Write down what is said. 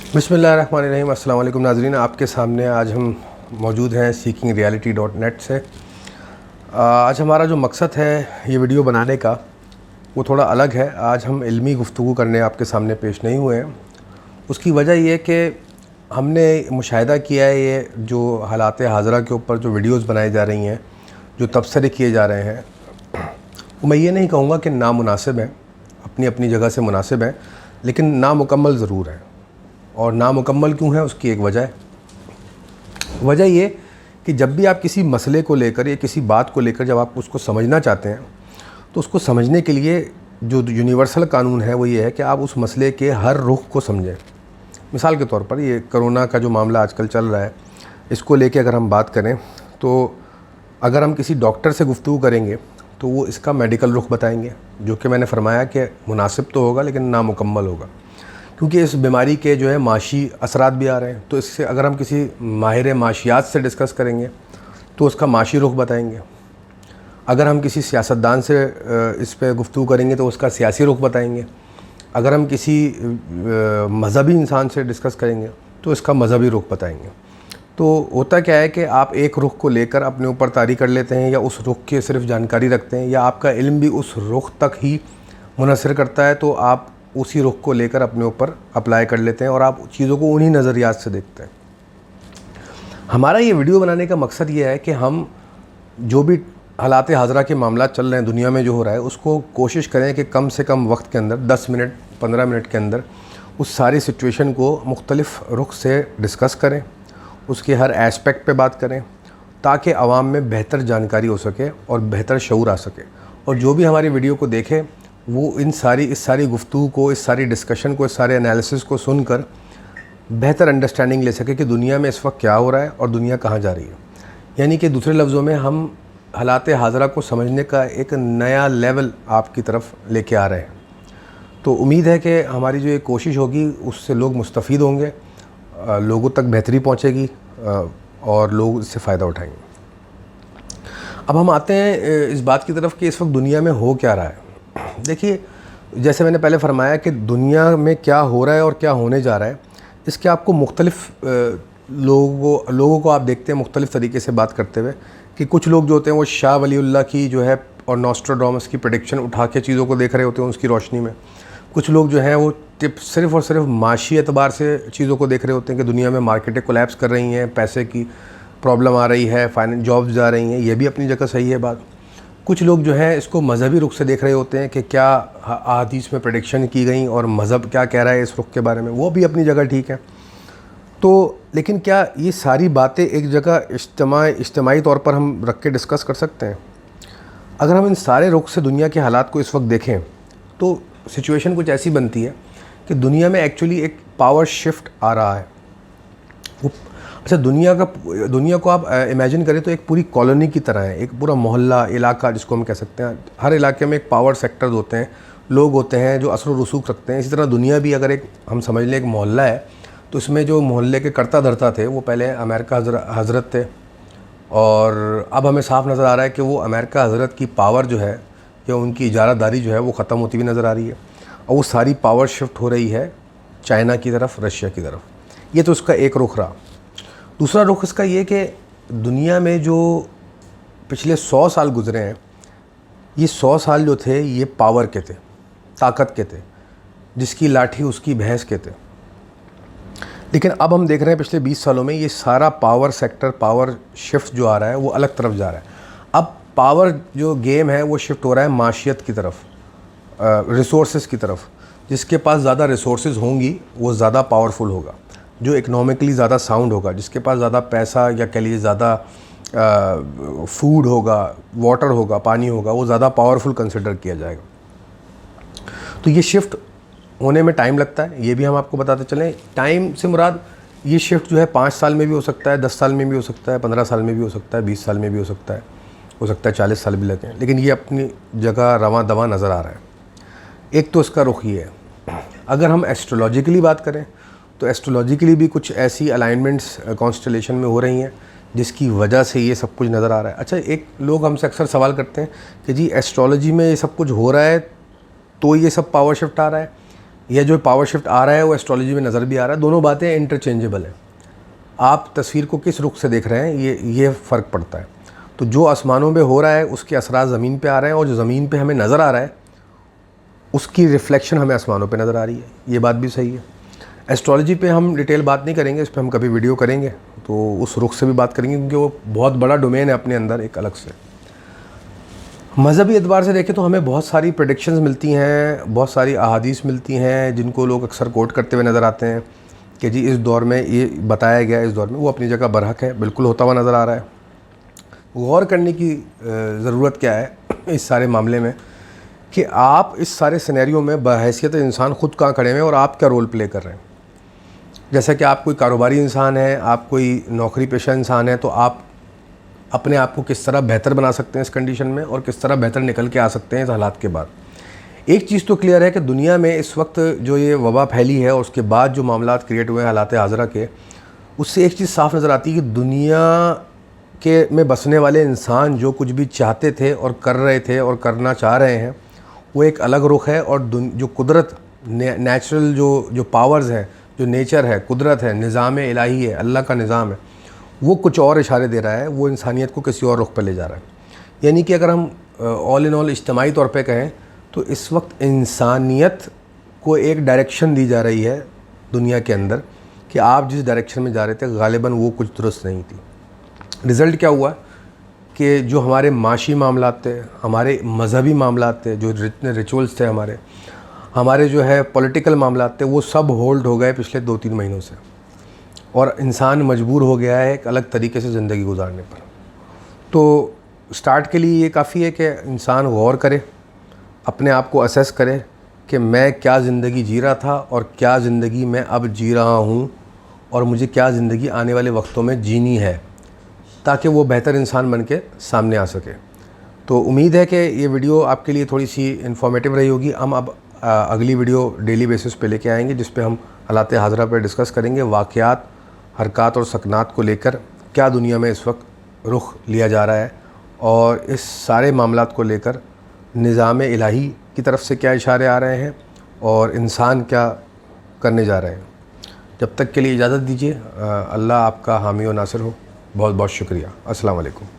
बिस्मिल्लाहिर्रहमानिर्रहीम। अस्सलाम वालेकुम नाज़रीन, आपके सामने आज हम मौजूद हैं seekingreality.net से। आज हमारा जो मकसद है ये वीडियो बनाने का वो थोड़ा अलग है। आज हम इल्मी गुफ्तगू करने आपके सामने पेश नहीं हुए हैं। उसकी वजह ये कि हमने मुशाहिदा किया है ये जो हालात हाज़रा के ऊपर जो वीडियोज़ बनाई जा रही हैं, जो तबसरे किए जा रहे हैं, मैं ये नहीं कहूँगा कि नामुनासिब हैं, अपनी अपनी जगह से मुनासिब हैं, लेकिन नामुकम्मल ज़रूर हैं। और नामुकम्मल क्यों है, उसकी एक वजह है। वजह ये कि जब भी आप किसी मसले को लेकर या किसी बात को लेकर जब आप उसको समझना चाहते हैं, तो उसको समझने के लिए जो यूनिवर्सल कानून है वो ये है कि आप उस मसले के हर रुख को समझें। मिसाल के तौर पर ये कोरोना का जो मामला आजकल चल रहा है, इसको लेके अगर हम बात करें तो अगर हम किसी डॉक्टर से गुफ्तगू करेंगे तो वो इसका मेडिकल रुख बताएंगे, जो कि मैंने फरमाया कि मुनासिब तो होगा लेकिन नामुकम्मल होगा, क्योंकि इस बीमारी के जो है माशी असरात भी आ रहे हैं। तो इससे अगर हम किसी माहिर माशियात से डिस्कस करेंगे तो उसका माशी रुख बताएंगे। अगर हम किसी सियासतदान से इस पे गुफ्तगू करेंगे तो उसका सियासी रुख बताएंगे। अगर हम किसी मज़हबी इंसान से डिस्कस करेंगे तो इसका मज़हबी रुख बताएंगे। तो होता क्या है कि आप एक रुख को लेकर अपने ऊपर तारी कर लेते हैं, या उस रुख की सिर्फ जानकारी रखते हैं, या आपका इल्म भी उस रुख तक ही मुनहसर करता है, तो आप उसी रुख को लेकर अपने ऊपर अप्लाई कर लेते हैं और आप चीज़ों को उन्हीं नज़रियात से देखते हैं। हमारा ये वीडियो बनाने का मकसद ये है कि हम जो भी हालात हाज़रा के मामला चल रहे हैं दुनिया में, जो हो रहा है, उसको कोशिश करें कि कम से कम वक्त के अंदर 10 मिनट 15 मिनट के अंदर उस सारी सिचुएशन को मुख्तलिफ़ रुख से डिस्कस करें, उसके हर एस्पेक्ट पे बात करें, ताकि आवाम में बेहतर जानकारी हो सके और बेहतर शऊर आ सके। और जो भी हमारी वीडियो को देखे वो इस सारी गुफ्तगू को, इस सारी डिस्कशन को, इस सारे एनालिसिस को सुनकर बेहतर अंडरस्टैंडिंग ले सके कि दुनिया में इस वक्त क्या हो रहा है और दुनिया कहाँ जा रही है। यानी कि दूसरे लफ्ज़ों में हम हालात हाज़रा को समझने का एक नया लेवल आपकी तरफ लेके आ रहे हैं। तो उम्मीद है कि हमारी जो ये कोशिश होगी उससे लोग मुस्तफ़ीद होंगे, लोगों तक बेहतरी पहुँचेगी और लोग इससे फ़ायदा उठाएंगे। अब हम आते हैं इस बात की तरफ कि इस वक्त दुनिया में हो क्या रहा है। देखिए, जैसे मैंने पहले फरमाया कि दुनिया में क्या हो रहा है और क्या होने जा रहा है, इसके आपको मुख्तलिफ़ लोगों को आप देखते हैं मुख्तलिफ़ तरीके से बात करते हुए, कि कुछ लोग जो होते हैं वो शाह वलीउल्लाह की जो है और नॉस्ट्राडामस की प्रेडिक्शन उठा के चीज़ों को देख रहे होते हैं उसकी रोशनी में। कुछ लोग जो हैं वो सिर्फ़ और सिर्फ माशी एतबार से चीज़ों को देख रहे होते हैं कि दुनिया में मार्केटें कोलैप्स कर रही हैं, पैसे की प्रॉब्लम आ रही है, फाइनेंस जॉब्स जा रही हैं, ये भी अपनी जगह सही है बात। कुछ लोग जो हैं इसको मज़हबी रुख से देख रहे होते हैं कि क्या अहादीस में प्रेडिक्शन की गई और मज़हब क्या कह रहा है इस रुख के बारे में, वो भी अपनी जगह ठीक है। तो लेकिन क्या ये सारी बातें एक जगह इज्तिमाई तौर पर हम रख के डिस्कस कर सकते हैं? अगर हम इन सारे रुख से दुनिया के हालात को इस वक्त देखें तो सिचुएशन कुछ ऐसी बनती है कि दुनिया में एक्चुअली एक पावर शिफ्ट आ रहा है। अच्छा, दुनिया को आप इमेजिन करें तो एक पूरी कॉलोनी की तरह है, एक पूरा मोहल्ला, इलाका जिसको हम कह सकते हैं। हर इलाके में एक पावर सेक्टर्स होते हैं, लोग होते हैं जो असर रसूख रखते हैं। इसी तरह दुनिया भी अगर एक हम समझ लें एक मोहल्ला है, तो इसमें जो मोहल्ले के कर्ता धर्ता थे वो पहले अमेरिका हज़रत थे, और अब हमें साफ नज़र आ रहा है कि वो अमेरिका हज़रत की पावर जो है या उनकी इजारादारी जो है वो ख़त्म होती हुई नज़र आ रही है, और वो सारी पावर शिफ्ट हो रही है चाइना की तरफ, रशिया की तरफ। ये तो उसका एक रुख रहा। दूसरा रुख इसका ये कि दुनिया में जो पिछले 100 साल गुज़रे हैं, ये 100 साल जो थे ये पावर के थे, ताकत के थे, जिसकी लाठी उसकी भैंस के थे। लेकिन अब हम देख रहे हैं पिछले 20 सालों में ये सारा पावर सेक्टर, पावर शिफ्ट जो आ रहा है वो अलग तरफ जा रहा है। अब पावर जो गेम है वो शिफ्ट हो रहा है माशियत की तरफ, रिसोर्सेज की तरफ। जिसके पास ज़्यादा रिसोर्सेज होंगी वो ज़्यादा पावरफुल होगा, जो इकनॉमिकली ज़्यादा साउंड होगा, जिसके पास ज़्यादा पैसा या कह लीजिए ज़्यादा फूड होगा, वाटर होगा, पानी होगा, वो ज़्यादा पावरफुल कंसिडर किया जाएगा। तो ये शिफ्ट होने में टाइम लगता है, ये भी हम आपको बताते चलें। टाइम से मुराद ये शिफ्ट जो है 5 साल में भी हो सकता है, 10 साल में भी हो सकता है, 15 साल में भी हो सकता है, 20 साल में भी हो सकता है 40 साल भी लगें, लेकिन ये अपनी जगह रवां दवा नज़र आ रहा है। एक तो इसका रुख ये है। अगर हम एस्ट्रोलॉजिकली बात करें तो एस्ट्रोलॉजिकली भी कुछ ऐसी अलाइनमेंट्स कॉन्स्टलेशन में हो रही हैं जिसकी वजह से ये सब कुछ नज़र आ रहा है। अच्छा, एक लोग हमसे अक्सर सवाल करते हैं कि जी एस्ट्रोलॉजी में ये सब कुछ हो रहा है तो ये सब पावर शिफ्ट आ रहा है, یہ جو پاور شفٹ آ رہا ہے وہ ایسٹرالوجی میں نظر بھی آ رہا ہے. دونوں باتیں انٹرچینجبل ہیں. آپ تصویر کو کس رخ سے دیکھ رہے ہیں یہ فرق پڑتا ہے. تو جو آسمانوں پہ ہو رہا ہے اس کے اثرات زمین پہ آ رہے ہیں, اور جو زمین پہ ہمیں نظر آ رہا ہے اس کی ریفلیکشن ہمیں آسمانوں پہ نظر آ رہی ہے. یہ بات بھی صحیح ہے. ایسٹرالوجی پہ ہم ڈیٹیل بات نہیں کریں گے, اس پہ ہم کبھی ویڈیو کریں گے تو اس رخ سے بھی بات کریں گے, کیونکہ وہ بہت بڑا ڈومین ہے اپنے اندر ایک الگ سے. مذہبی اعتبار سے دیکھیں تو ہمیں بہت ساری پریڈکشنز ملتی ہیں, بہت ساری احادیث ملتی ہیں جن کو لوگ اکثر کوٹ کرتے ہوئے نظر آتے ہیں کہ جی اس دور میں یہ بتایا گیا, اس دور میں وہ اپنی جگہ برحق ہے, بالکل ہوتا ہوا نظر آ رہا ہے. غور کرنے کی ضرورت کیا ہے اس سارے معاملے میں کہ آپ اس سارے سینیریو میں بحیثیت انسان خود کہاں کھڑے ہوئے ہیں اور آپ کیا رول پلے کر رہے ہیں. جیسا کہ آپ کوئی کاروباری انسان ہیں, آپ کوئی نوکری پیشہ انسان ہیں, تو آپ اپنے آپ کو کس طرح بہتر بنا سکتے ہیں اس کنڈیشن میں, اور کس طرح بہتر نکل کے آ سکتے ہیں اس حالات کے بعد. ایک چیز تو کلیئر ہے کہ دنیا میں اس وقت جو یہ وبا پھیلی ہے اور اس کے بعد جو معاملات کریٹ ہوئے ہیں حالات حاضرہ کے, اس سے ایک چیز صاف نظر آتی ہے کہ دنیا کے میں بسنے والے انسان جو کچھ بھی چاہتے تھے اور کر رہے تھے اور کرنا چاہ رہے ہیں وہ ایک الگ رخ ہے, اور جو قدرت نیچرل جو پاورز ہیں, جو نیچر ہے, قدرت ہے, نظام الہی ہے, اللہ کا نظام ہے, وہ کچھ اور اشارے دے رہا ہے, وہ انسانیت کو کسی اور رخ پہ لے جا رہا ہے. یعنی کہ اگر ہم آل ان آل اجتماعی طور پہ کہیں تو اس وقت انسانیت کو ایک ڈائریکشن دی جا رہی ہے دنیا کے اندر کہ آپ جس ڈائریکشن میں جا رہے تھے غالباً وہ کچھ درست نہیں تھی. رزلٹ کیا ہوا کہ جو ہمارے معاشی معاملات تھے, ہمارے مذہبی معاملات تھے, جو جتنے ریچولز تھے ہمارے جو ہے پولیٹیکل معاملات تھے, وہ سب ہولڈ ہو گئے پچھلے 2-3 مہینوں سے, اور انسان مجبور ہو گیا ہے ایک الگ طریقے سے زندگی گزارنے پر. تو سٹارٹ کے لیے یہ کافی ہے کہ انسان غور کرے, اپنے آپ کو اسیس کرے کہ میں کیا زندگی جی رہا تھا اور کیا زندگی میں اب جی رہا ہوں, اور مجھے کیا زندگی آنے والے وقتوں میں جینی ہے تاکہ وہ بہتر انسان بن کے سامنے آ سکے. تو امید ہے کہ یہ ویڈیو آپ کے لیے تھوڑی سی انفارمیٹیو رہی ہوگی. ہم اب اگلی ویڈیو ڈیلی بیسس پہ لے کے آئیں گے جس پہ ہم حالات حاضرہ پہ ڈسکس کریں گے, واقعات, حرکات اور سکنات کو لے کر کیا دنیا میں اس وقت رخ لیا جا رہا ہے, اور اس سارے معاملات کو لے کر نظام الہی کی طرف سے کیا اشارے آ رہے ہیں اور انسان کیا کرنے جا رہے ہیں. جب تک کے لیے اجازت دیجیے. اللہ آپ کا حامی و ناصر ہو. بہت بہت شکریہ. السلام علیکم.